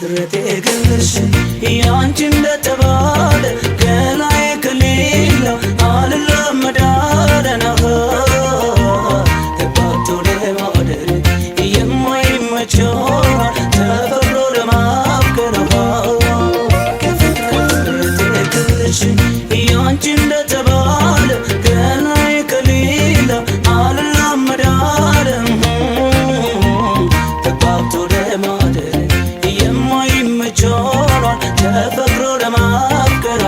ፍጥረቴ ግልሽ ያንቺ እንደተባለ ገላዬ ከሌለው አልለመዳለና ተባቶ ለማደር የማይመቸው ተፈቅሮ ለማፍቀር ፍጥረቴ ግልሽ ያንቺ እንደተባለ ገላዬ ከሌለው አልለመዳለም ተባቶ ለማደር የማይመቸው ተፈቅሮ ለማፍቀር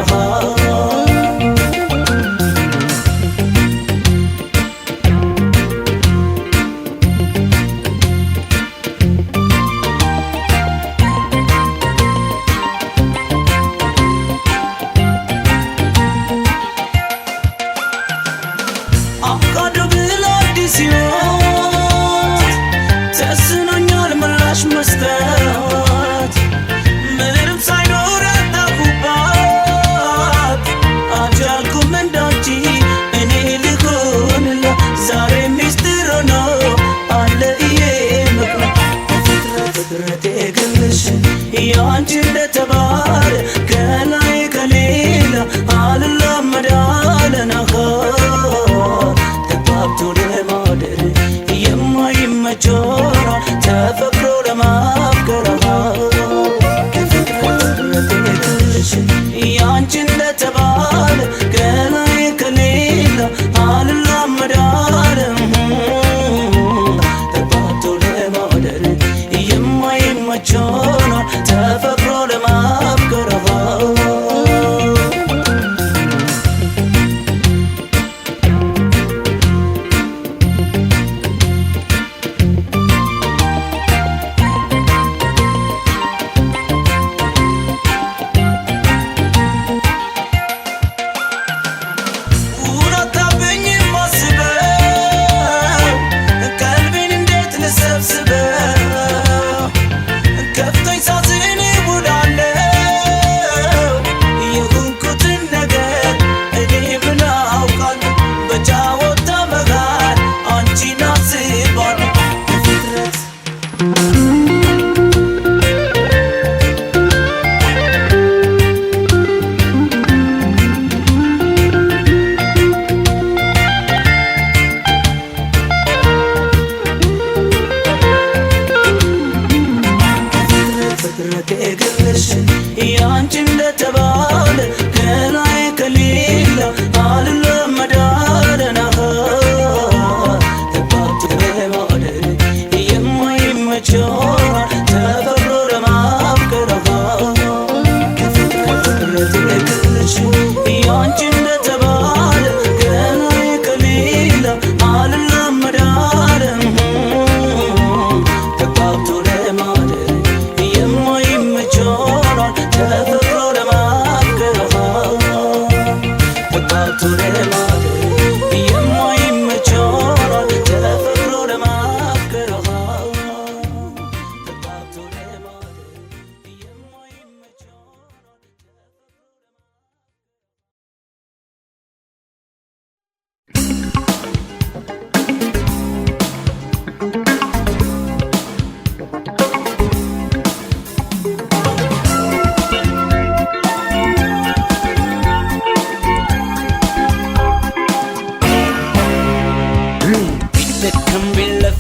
አካዶ ብሎ አዲስ ሕይወት ተስኖኛል ምላሽ መስጠት ምንም ሳይኖር ያጣሁባት አልቻልኩም እንዳንቺ እኔ ልሆንላ ዛሬ ሚስጥር ሆኖ አለ ፍጥረቴ ግልሽ ያንቺ እንደተባለ ገላዬ ከሌላ አልለመዳለና ተባብቶ ለማደር የማይመቸው ተፈቅሮ ለማፍቀር ፍጥረቴ ግልሽ ያንቺ እንደተባለ ገላዬ ከሌላ አልለመዳለም ተባብቶ ለማደር የማይመቸው ተፈቅሮ ለማፍቀር ፍጥረቴ ግልሽ ያንቺ እንደተባለ ገላዬ ከሌላ አልለመዳለና ተባብቶ ለማደር የማይመቸው ተፈቅሮ ለማፍቀር ፍጥረቴ ግልሽ ያንቺ እንደተባለ ገላዬ ከሌላ አልለመዳለም ተባብቶ ለማደር የማይመቸው ተፈቅሮ ለማፍቀር ተባብቶ ለማደር የማይመቸው ተፈቅሮ ለማፍቀር ተባብቶ ለማደር የማይመቸው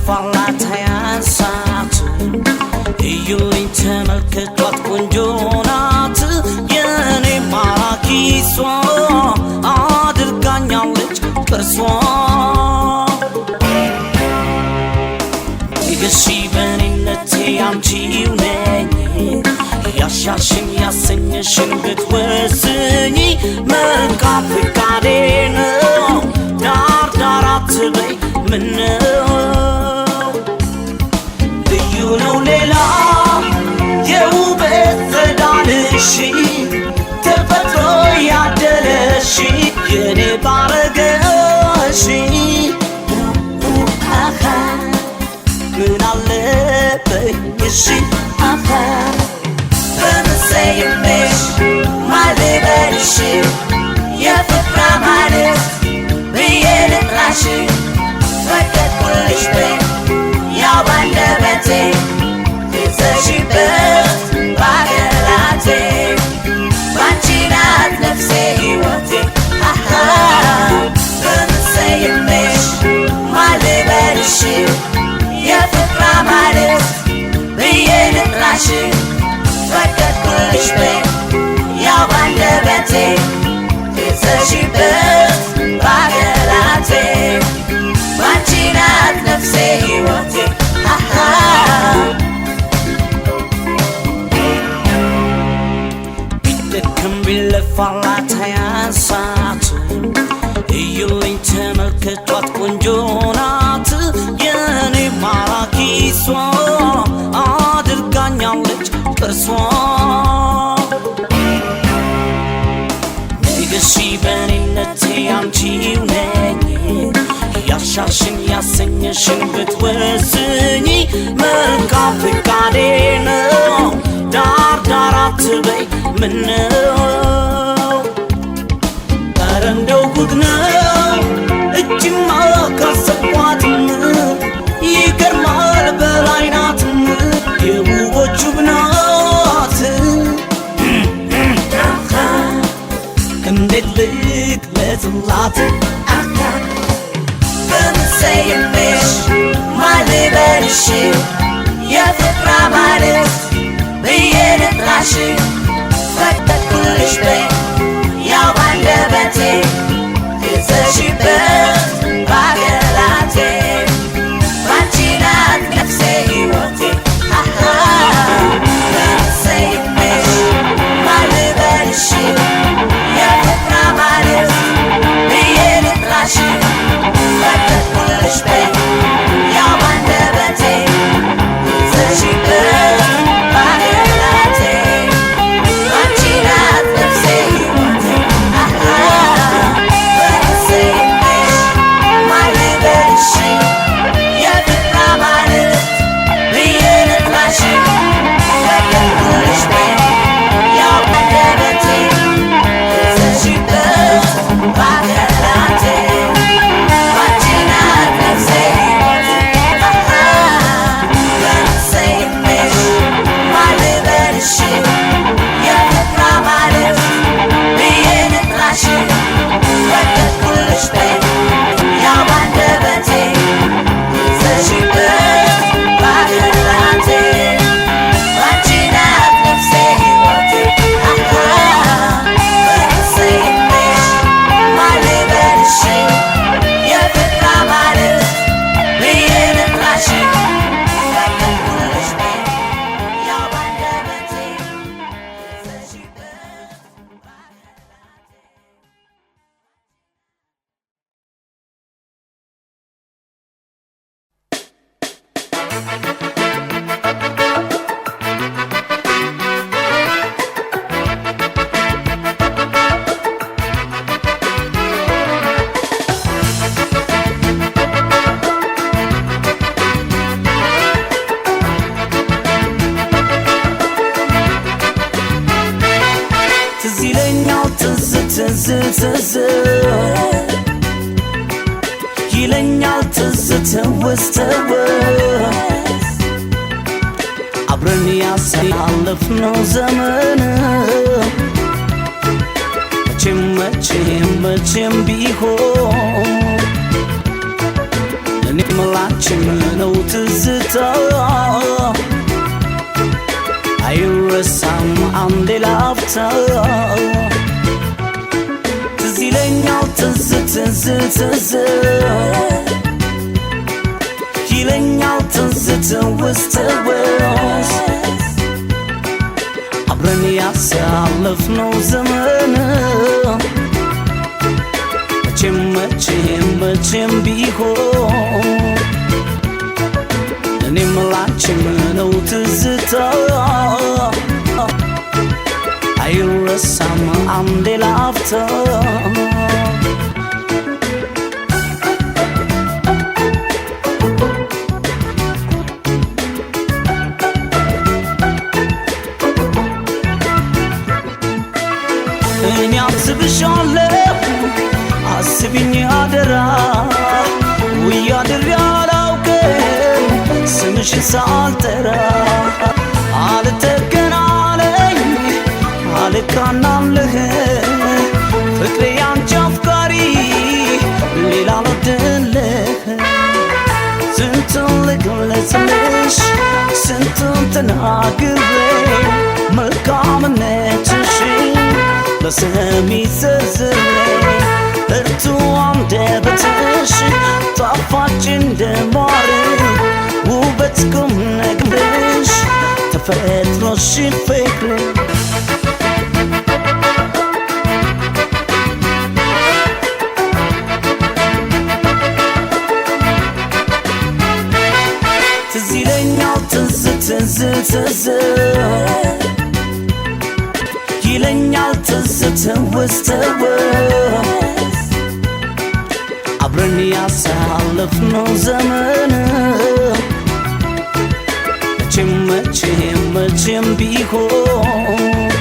ፋላት ያንሳት እዩልኝ ተመልከቷት ቆንጆ ናት የኔ ማራኪ እሷ አድርጋኛለች ቅርሷ ንገሺ በኔነቴ አንቺው ነኝ ያሻሽን ያሰኘሽን ብትወስኝ መልካም ፍቃዴ ነው ዳር ዳር አትበይ ምነው ልዩ ነው ሌላ የውበት ጸዳልሽ ተፈጥሮ ያደለሽ የኔ ባረገሽ ምን አለበሽ በምሰይምሽ ማልበልሽ የፍቅራ ማለት ብዬ ልጥራሽ ፈቀድኩልሽ በይ ያው ባንደበቴ ይዘሽበት ልጥራሽ ፈቀድኩልሽ በይ ያው ባንደበቴ እዘሽበት ባገላቴ ባንቺ ናት ነፍሴ ሕይወቴ ቢደክም ቢለፋላት አያንሳት እዩልኝ ተመልከቷት ቆንጆ ናት የኔ ማራኪ እሷ አድርጋኛለች ቅርሷ ንገሺ በኔነቴ አንቺው ነኝ ያሻሽን ያሰኘሽን ብትወስኝ መልካም ፍቃዴ ነው ዳር ዳር አትበይ ምነው ኧረ እንደው ጉድ ነው እጅማ ካሰብኳትም ይገርማል በላይ ናትም የውቦቹ ብናት እንዴት ልግለጽላት በምትሰይምሽ ማን ልበልሽ የፍቅር አማልክት ብዬ ልጥራሽ ፈቀድኩልሽ በይ ያው ባንደበቴ እዘሽበት ባገላቴ ባንቺ ናት ነፍሴ ሕይወቴ በምትሰይምሽ ማን ልበልሽ የፍቅር አማልክት ብዬ ልጥራሽ ፈቀድኩልሽ በይ ያው ባንደበቴ እዘሽበት ባገላቴ ባንቺ ናት ነፍሴ ሕይወቴ በምትሰይምሽ ማን ልበልሽ የፍቅር አማልክት ብዬ ልጥራሽ ፈቀድኩልሽ በይ ያው ባንደበቴ እዘሽበት ባገላቴ ባንቺ ናት ነፍሴ ሕይወቴ በምትሰይምሽ ማን ልበልሽ የፍቅር አማልክት ብዬ ልጥራሽ ፈቀድኩልሽ በይ ያው ባንደበቴ እዘሽበት ባገላቴ ባንቺ ናት ነፍሴ ሕይወቴ በምትሰይምሽ ማን ልበልሽ የፍቅር አማልክት ብዬ ልጥራሽ ፈቀድኩልሽ በይ ያው ባንደበቴ እዘሽበት ትዝ ይለኛል ትዝ ትዝ ትዝ ይለኛል ትዝ ትውስ ትውስ አብረን ያሳለፍነው ዘመን መቼም መቼም መቼም ቢሆን እኔም ላንቺም ነው ትዝታ አይረሳም አንዴ ላፍታ ትዝ ይለኛል ትዝ ትዝ ትዝ ይለኛል ትዝ ትውስ ትውስ አብረን ያሳለፍነው ዘመን መቼም መቼም መቼም ቢሆን እኔም ላንቺም ነው ትዝታ አይረሳም አንዴ ላፍታ እኔ አስብሻለሁ አስቢኝ አደራ ውዬ አድሬ አላውቅም ስምሽን ሳልጠራ አልተገናለኝ አልካናልህ ፍቅሬ ያንቺ አፍቃሪ ሌላ አልወድልህ ስንቱን ልግለጽልሽ ስንቱን ተናግሬ መልካምነትሽ ለሰሚ ዘርዝሬ እርቱ አንደበትሽ ጣፋጭ እንደማር ውበት ቁም ነገርሽ ተፈጥሮሽ ፍቅር ትዝ ይለኛል ትዝ ይለኛል ትውስ አብረን ያሳለፍነው ዘመን መቼም ቢሆን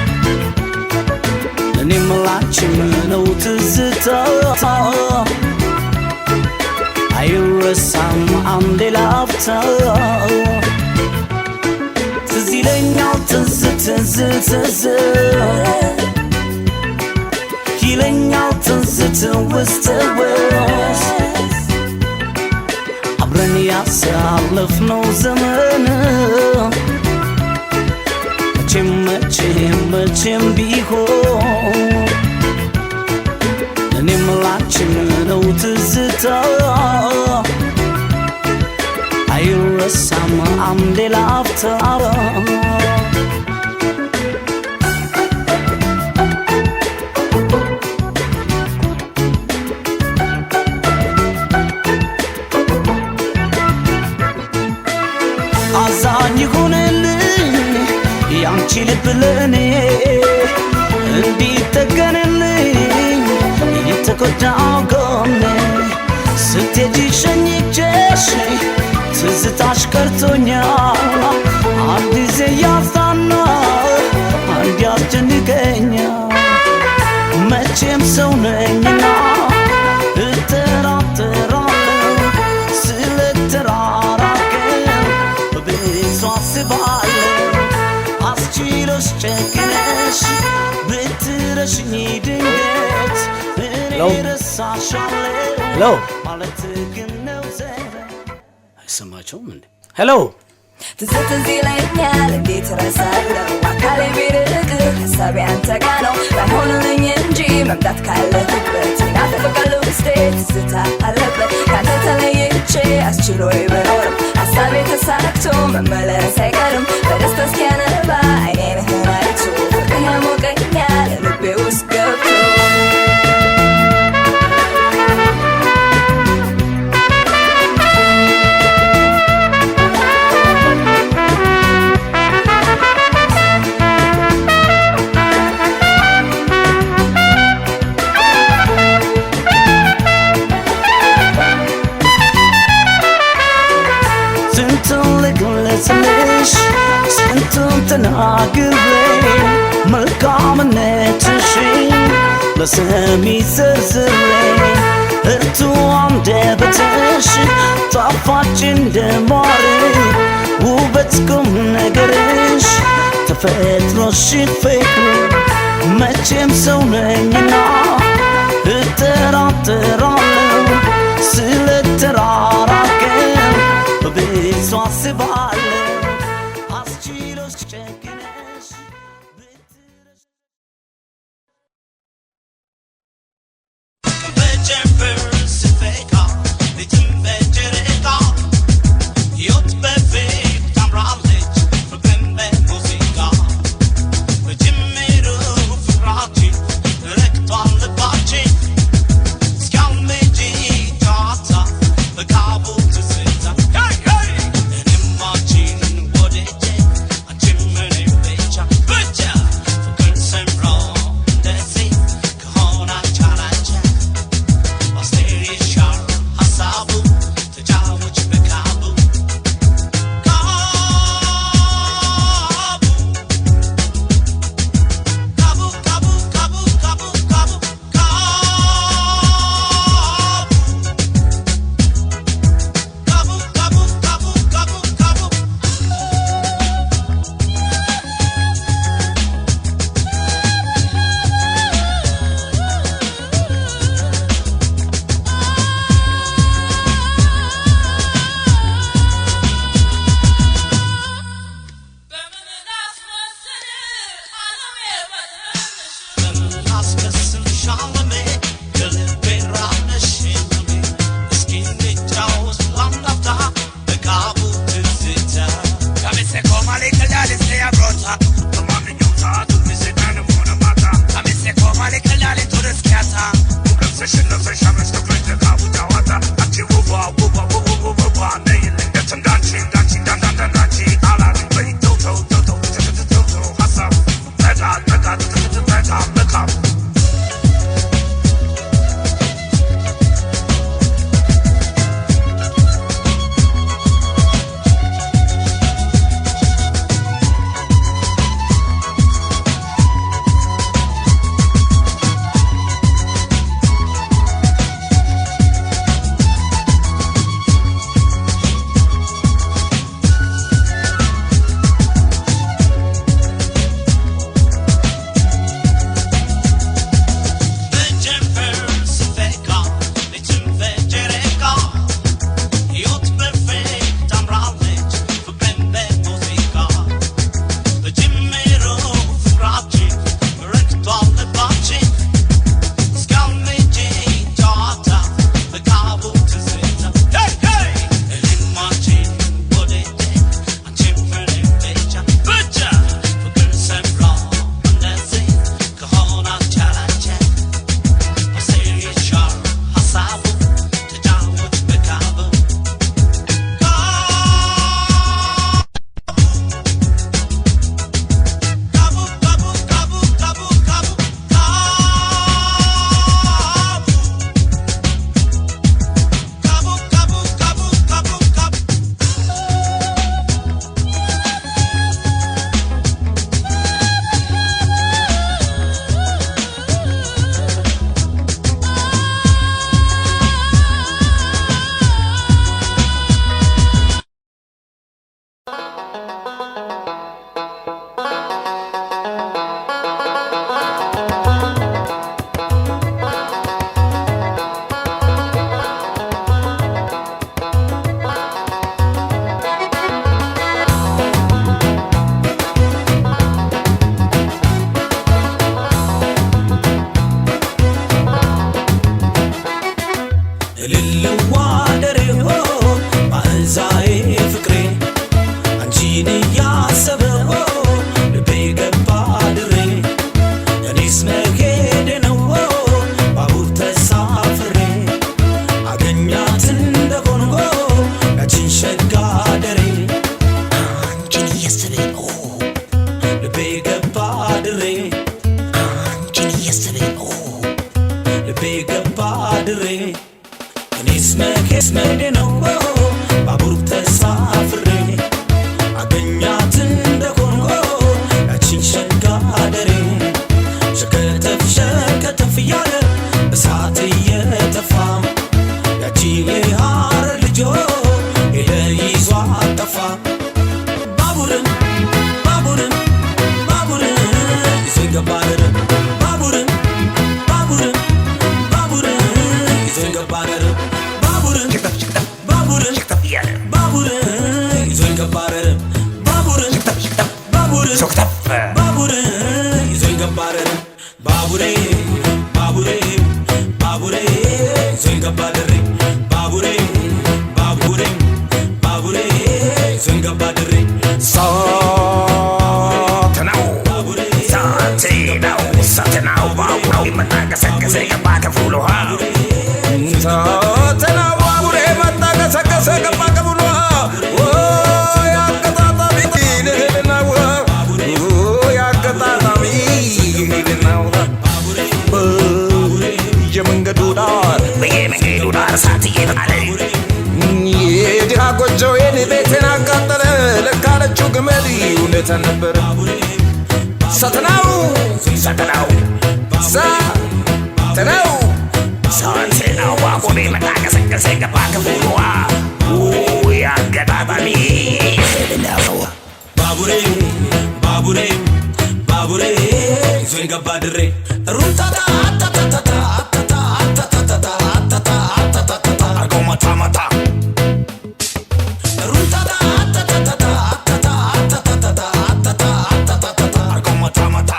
እኔም ላንቺም ነው ትዝታ አይረሳም አንዴ ላፍታ ትዝ ይለኛል ትዝ ይለኛል ትውስ አብረን ያሳለፍነው ዘመን መቼም ቢሆን እኔም ላንቺም ነው ትዝታ አይረሳም አንዴ ላፍታ አዛኝ ይሁንልኝ ያንቺ ልብ ለኔ እንዲጠገንልኝ የተጎዳው ጎኔ ስትሄጂ ሸኝቼሽ ትዝታሽ ቀርቶኛል አንድ ጊዜ ያዝናና አንድ ያስጨንቀኛል መቼም ሰው ነኝና እጠራጠራለሁ ስለተራራቅን ብዙ አስባለሁ አስችሎሽ ጨክነሽ ብትረሽኝ ድንገት እኔ ረሳሻለሁ ማለት ግን ነው ዘረ አይሰማቸውም እንዴ? ሄሎ ትዝ ይለኛል እንዴት ረሳለሁ አካሌ ቢርቅ ሀሳቤ አንተ ጋ ነው ባይሆንልኝ እንጂ መምጣት ካለህበት ናፍቆኛል ውስጤ ትዝታ አለበት ካንተ ተለይቼ አስችሎኝ ብኖርም ሀሳቤ ተሳክቶ መመለስ አይቀርም በደስታ እስኪያነባ አይኔንህን አይቶ ፍቅርህ ያሞቀኛል ልቤ ውስጥ ገብቶ ስንቱን ተናግሬ መልካምነትሽ ለሰሚ ዘርዝሬ እርቱ አንደበትሽ ጣፋጭ እንደማር ውበት ቁም ነገርሽ ተፈጥሮሽ ፍቅር መቼም ሰው ነኝና እጠራጠራለሁ ስለተራራቅን በብዙ አስባለሁ አስችሎሽ ጨክነሽ በጀንበር ስፈካ ልጅም በጨረቃ ሕይወት በፍቅር ታምራለች ፍቅርን በሙዚቃ በጅምሩ ፍቅራችን ረክቷል ልባችን እስኪያልመጪ ጨዋታ በካቡ ትዝታ እኔም አንቺ ልቤ ገባ ድሬ አንቺን እያሰበ ነው ልቤ ገባ ድሬ እኔስ መሄዴ ነው ባቡር ተሳፍሬ አገኛት እንደኮንጎ ያቺን ሸጋ ደሬ ሸከተፍ እያለ እሳት እየተፋ ያቺ የሐረር ልጆ ሄደ ይዟ አጠፋ ባቡርን ይዞኝ ገባ ድሬ ባቡርን ይዞኝ ገባ ድሬ ባቡርን ይዞኝ ገባ ድሬ ባቡርን ይዞኝ ገባ ድሬ ባቡሬ ይዞኝ ገባ ድሬ ባቡሬ ይዞኝ ገባ ድሬ ሳትናው ባቡሬ መጣገሰገሰ ገባ ከፍሉ ውሃ ሳትናው ባቡሬ መጣገሰገሰ ገባ ከፍሉ ውሃ ያቀጣጣሚ ልህልና ውሃ ያቀጣጣሚ ልህልና ውሃ በየመንገዱ ዳር እሳት እየጣለ የድሃ ጎጆዬን ቤቴን አቃጠለ ለካለችው ግመል እውነታን ነበር ሳትናው ባቡሬ መጣገሰገሰ ገባ ከፍሉ ውሃ ያቀጣጣሚ ልህልና ውሃ ባቡሬ ይዞኝ ገባ ድሬ ሩምታታ አርጎ ማታ ሩምታታ አርጎ ማታ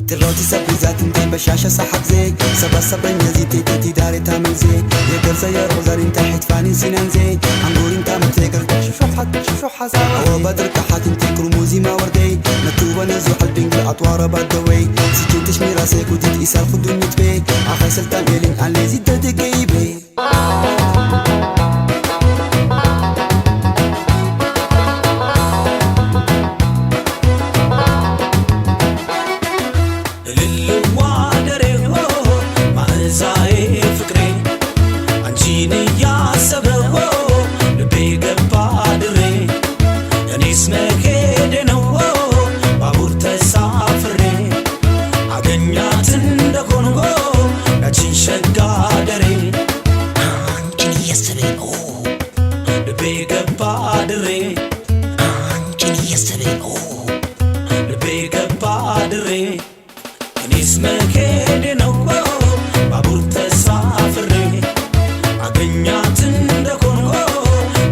تلوتي سبيزات انتي بشاشة صحب زي سبا سبن يزيتي تتي داري تامل زي يقل سيار غزار انت حتفاني سنان زي عنقور انت متيقر شوف حزاوة هو بدر كحات انتي كرموزي ما وردي نتوبة نزو حلبين بالأطوار بادوي سيكين تشمي راسيك وديت إسار خدو نتبي عخي سلطان يلين علي زيد تدقيبي እኔስ መሄዴ ነው ባቡር ተሳፍሬ አገኛት እንደኮንጎ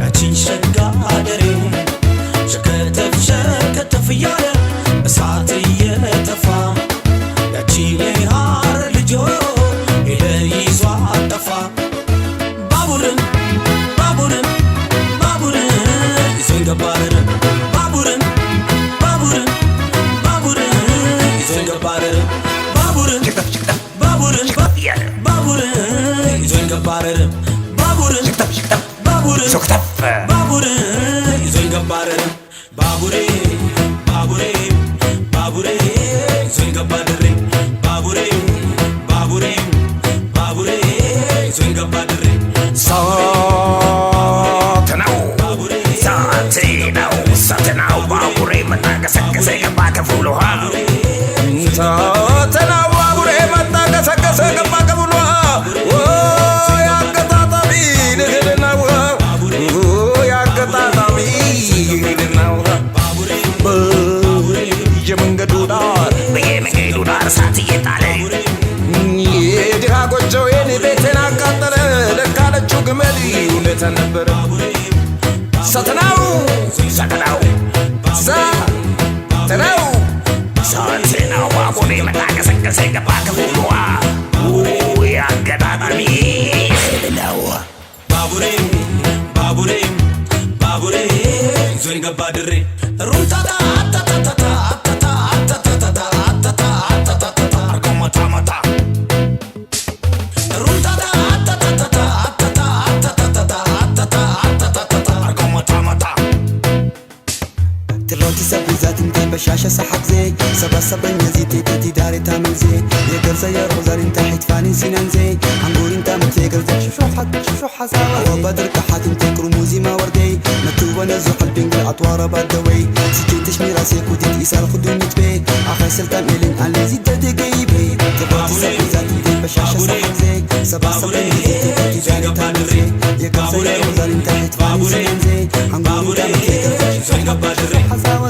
ያቺን ሸጋ ደሬ ሸከተፍ እያለ እሳት እየተፋ ያቺ የሐረር ልጆ ሄደ ይዟ አጠፋ ባቡርን ይዞኝ ገባ ድሬ ባቡርን ይዞኝ ገባ ድሬ ባቡርን ይዞኝ ገባ ድሬ ባቡርን ይዞኝ ገባ ድሬ ባቡሬ ይዞኝ ገባ ድሬ ባቡሬ ይዞኝ ገባ ድሬ ሳትናው ባቡሬ መጣገሰገሰ ገባ ከፍሉ ውሃ ሳትናው ባቡሬ መጣገሰገሰ ገባ ከፍሉ ውሃ ያቀጣጣሚ ልህልና ውሃ ያቀጣጣሚ ልህልና ውሃ በየመንገዱ ዳር እሳት እየጣለ የድሃ ጎጆዬን ቤቴን አቃጠለ ለካለችው ግመል እውነታን ነበር ሳትናው ባቡሬ መጣገሰገሰ ገባ ከፍሉ ውሃ ያቀጣጣሚ ልህልና ውሃ ባቡሬ ይዞኝ ገባ ድሬ ሩምታታ አርጎ ማታ تلوتي سبيزات بشاشة سحب زي سبسبن يزيتي تتي داري تامل زي يقر زي روزار انت حيتفاني سنان زي عنقول انت متيقر زي شو حزاوة هو بدر كحات انت كرموزي ما وردي متوبة نزو قلبين بالعطوارة بادوي سجين تشمي راسي كودي إسال خدوني تبي أخي سلطان إلين علي زيد دقي بي تبغى تسابي ذاتي دي بشاشة سحب زي سبسبن يزيتي تتي داري تامل زي يقر زي روزار انت حيتفاني سنان زي عنقول انت متيقر زي شو حزاوة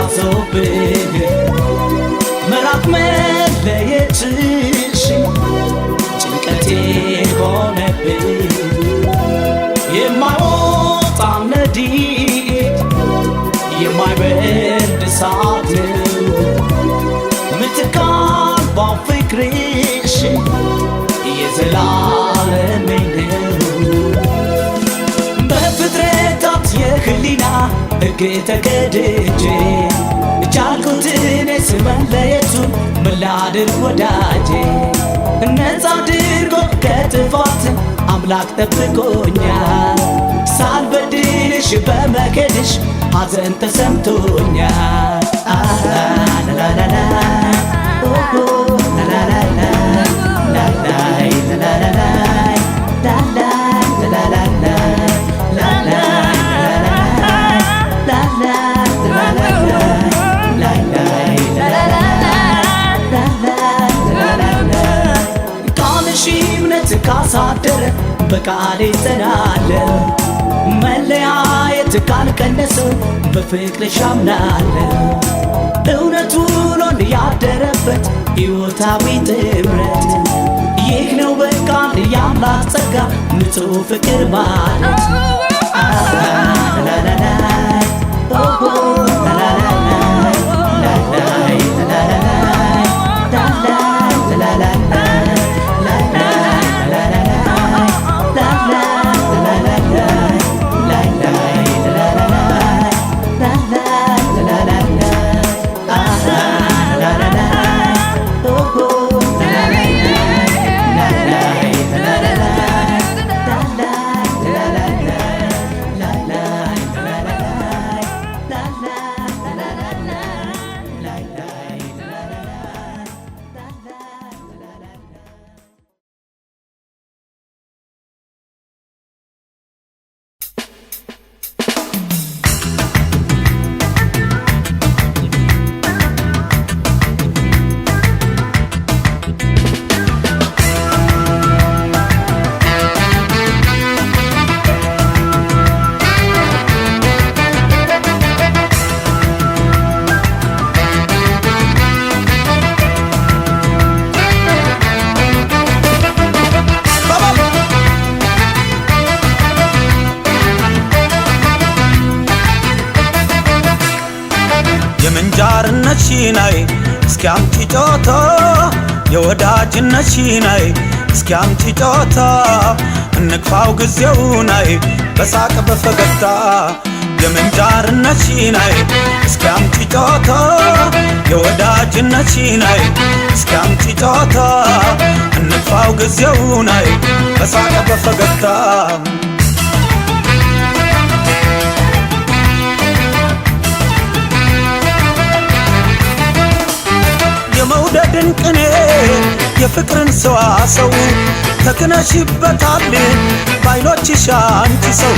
ባዞብህ መራቅ መለየትሽ ጭንቀቴ ሆነብህ የማይወጣ ነዲድ የማይበርድ እሳት ምትካባው ፍቅርሽ የዘላለሜ ነው በፍጥረታት የህሊና ሕግ ተገድጄ ቻልኩትን ስመለየቱን ምን ላድርግ ወዳጄ ነፃ አድርጎ ከጥፋት አምላክ ጠብቆኛል ሳልበድልሽ በመከድሽ ሐዘን ተሰምቶኛል ላላላ ላላላ ላላይ ላላላ ካሳደረ በቃሌ ጸናለሁ መለያየት ካልቀነሰው በፍቅርሽ አምናለሁ እውነቱ ሆኖ ያደረበት ሕይወታዊ ጥምረት ይህ ነው በቃ የአምላክ ጸጋ ንጹሕ ፍቅር ማለት የምንጃርነት ሺናይ እስኪ አምጪ ጮታ የወዳጅነት ሺናይ እስኪ አምጪ ጮታ እንግፋው ጊዜውናይ በሳቅ በፈገግታ የምንጃርነት ሺናይ እስኪ አምጪ ጮታ የወዳጅነት ሺናይ እስኪ አምጪ ጮታ እንግፋው ጊዜውናይ በሳቅ በፈገግታ የመውደድን ቅኔ የፍቅርን ሰዋሰው ተክነሽበታል ባይኖችሽ አንቺ ሰው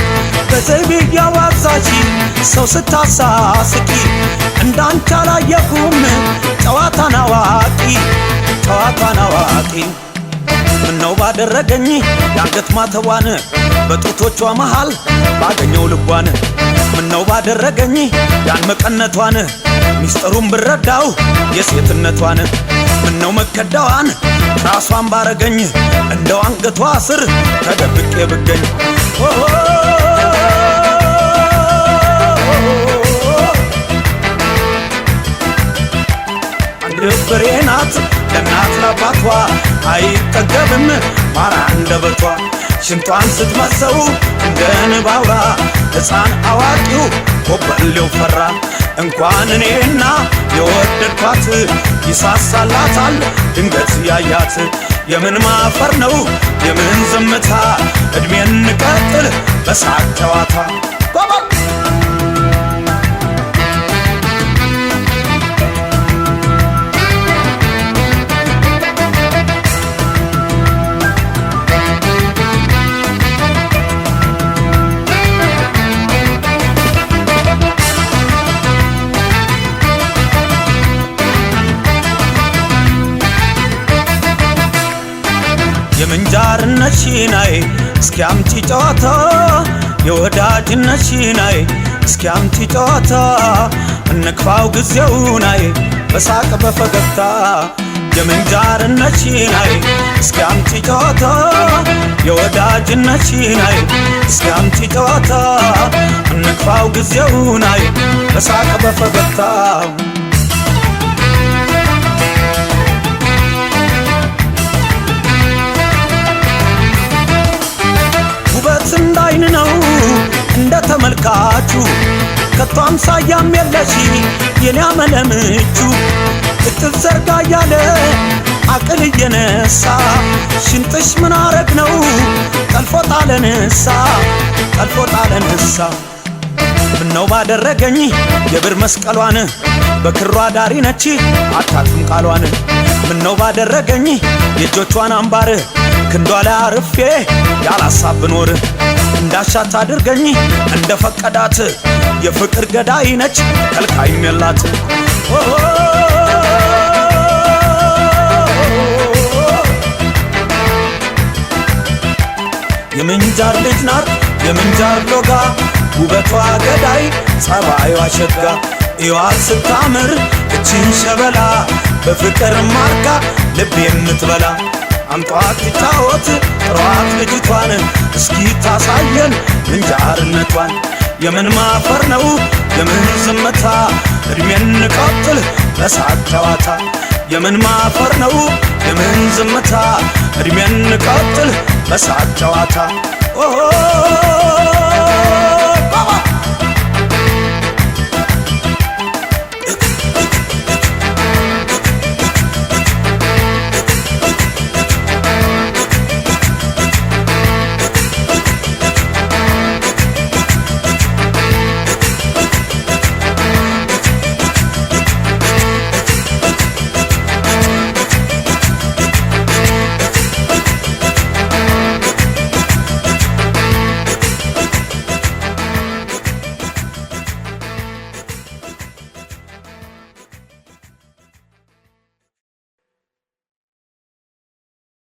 በዘይቤ ያዋዛሽ ሰው ስታሳስቂ እንዳንቺ አላየሁም ጨዋታን አዋቂ ምነው ባደረገኝ የአንገት ማተቧን በጡቶቿ መሃል ባገኘው ልቧን ምነው ባደረገኝ ያን መቀነቷን ሚስጥሩን ብረዳው የሴትነቷን ምነው መከዳዋን ራሷን ባረገኝ እንደው አንገቷ ስር ተደብቄ ብገኝ ድብሬ ናት ለእናት ለአባቷ አይጠገብም ማራ አንደበቷ ሽንቷን ስትመሰው እንደ ንብ አውራ ሕፃን አዋቂው ኮበሌው ፈራ እንኳን እኔና የወደድኳት ይሳሳላታል ድንገት ያያት የምን ማፈር ነው የምን ዝምታ እድሜን እንቀጥል በሳቅ ጨዋታ የምንጃርነት ሺናይ እስኪ አምጪ ጨዋታ የወዳጅነትሽናይ እስኪ አምጪ ጨዋታ እንክፋው ጊዜውናይ በሳቅ በፈገግታ የምንጃርነትሽናይ እስኪ አምጪ ጨዋታ የወዳጅነትሽናይ እስኪ አምጪ ጨዋታ እንክፋው ጊዜውናይ በሳቅ በፈገግታ ውበት እንዳይን ነው እንደ ተመልካቹ ከቶ አምሳያም የለሽ የኔ አመለምቹ እጥፍ ዘርጋ ያለ አቅል እየነሳ ሽንጥሽ ምን አረግ ነው ጠልፎ ጣለንሳ ጠልፎ ጣለንሳ ምነው ባደረገኝ የብር መስቀሏን በክሯ ዳሪ ነች አታጥም ቃሏን ምነው ባደረገኝ የእጆቿን አምባር ክንዷ ላይ አርፌ ያላሳብ ብኖር እንዳሻት አድርገኝ እንደፈቀዳት የፍቅር ገዳይ ነች ከልካይም የላት የምንጃር ልጅ ናት የምንጃር ሎጋ ውበቷ ገዳይ ጸባይዋ ሸጋ እዩዋት ስታምር እችን ሸበላ በፍቅር ማርካ ልብ የምትበላ አምጧት ትጫወት ጥሯት ልጅቷን እስኪ ታሳየን ምንጃርነቷን የምን ማፈር ነው የምን ዝምታ እድሜን እንቀጥል በሳቅ ጨዋታ የምን ማፈር ነው የምን ዝምታ እድሜን እንቀጥል በሳቅ ጨዋታ